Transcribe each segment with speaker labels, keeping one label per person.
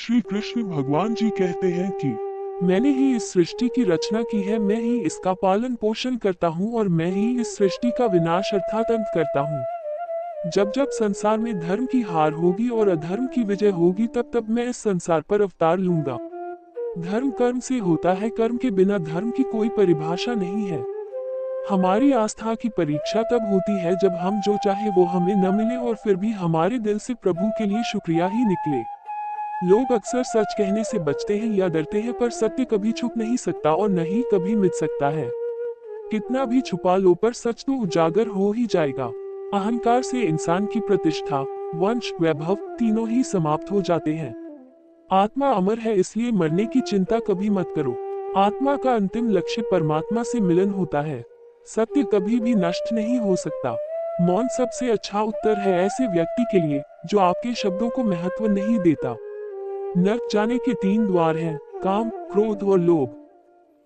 Speaker 1: श्री कृष्ण भगवान जी कहते हैं कि मैंने ही इस सृष्टि की रचना की है, मैं ही इसका पालन पोषण करता हूँ और मैं ही इस सृष्टि का विनाश अर्थात अंत करता हूँ। जब जब संसार में धर्म की हार होगी और अधर्म की विजय होगी, तब तब मैं इस संसार पर अवतार लूंगा। धर्म कर्म से होता है, कर्म के बिना धर्म की कोई परिभाषा नहीं है। हमारी आस्था की परीक्षा तब होती है जब हम जो चाहे वो हमें न मिले और फिर भी हमारे दिल से प्रभु के लिए शुक्रिया ही निकले। लोग अक्सर सच कहने से बचते हैं या डरते हैं, पर सत्य कभी छुप नहीं सकता और न ही कभी मिट सकता है। कितना भी छुपा लो पर सच तो उजागर हो ही जाएगा। अहंकार से इंसान की प्रतिष्ठा, वंश, वैभव तीनों ही समाप्त हो जाते हैं। आत्मा अमर है, इसलिए मरने की चिंता कभी मत करो। आत्मा का अंतिम लक्ष्य परमात्मा से मिलन होता है। सत्य कभी भी नष्ट नहीं हो सकता। मौन सबसे अच्छा उत्तर है ऐसे व्यक्ति के लिए जो आपके शब्दों को महत्व नहीं देता। नर्क जाने के 3 द्वार हैं, काम, क्रोध और लोभ।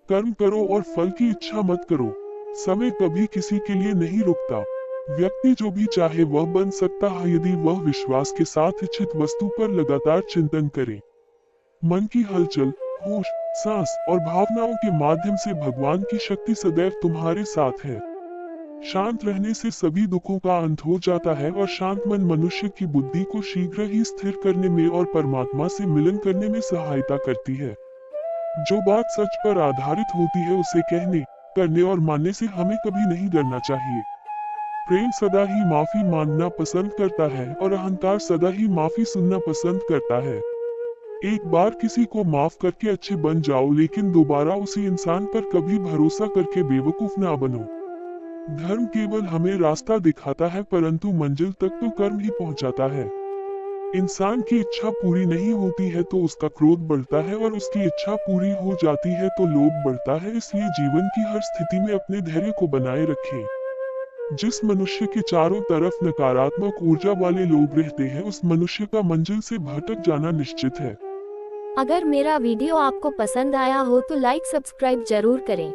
Speaker 1: कर्म करो और फल की इच्छा मत करो। समय कभी किसी के लिए नहीं रुकता। व्यक्ति जो भी चाहे वह बन सकता है यदि वह विश्वास के साथ इच्छित वस्तु पर लगातार चिंतन करे। मन की हलचल, होश, सांस और भावनाओं के माध्यम से भगवान की शक्ति सदैव तुम्हारे साथ है। शांत रहने से सभी दुखों का अंत हो जाता है और शांत मन मनुष्य की बुद्धि को शीघ्र ही स्थिर करने में और परमात्मा से मिलन करने में सहायता करती है। जो बात सच पर आधारित होती है उसे कहने, करने और मानने से हमें कभी नहीं डरना चाहिए। प्रेम सदा ही माफी मांगना पसंद करता है और अहंकार सदा ही माफी सुनना पसंद करता है। एक बार किसी को माफ करके अच्छे बन जाओ, लेकिन दोबारा उसी इंसान पर कभी भरोसा करके बेवकूफ ना बनो। धर्म केवल हमें रास्ता दिखाता है, परंतु मंजिल तक तो कर्म ही पहुंचाता है। इंसान की इच्छा पूरी नहीं होती है तो उसका क्रोध बढ़ता है और उसकी इच्छा पूरी हो जाती है तो लोभ बढ़ता है। इसलिए जीवन की हर स्थिति में अपने धैर्य को बनाए रखें। जिस मनुष्य के चारों तरफ नकारात्मक ऊर्जा वाले लोग रहते हैं, उस मनुष्य का मंजिल से भटक जाना निश्चित है।
Speaker 2: अगर मेरा वीडियो आपको पसंद आया हो तो लाइक सब्सक्राइब जरूर करें।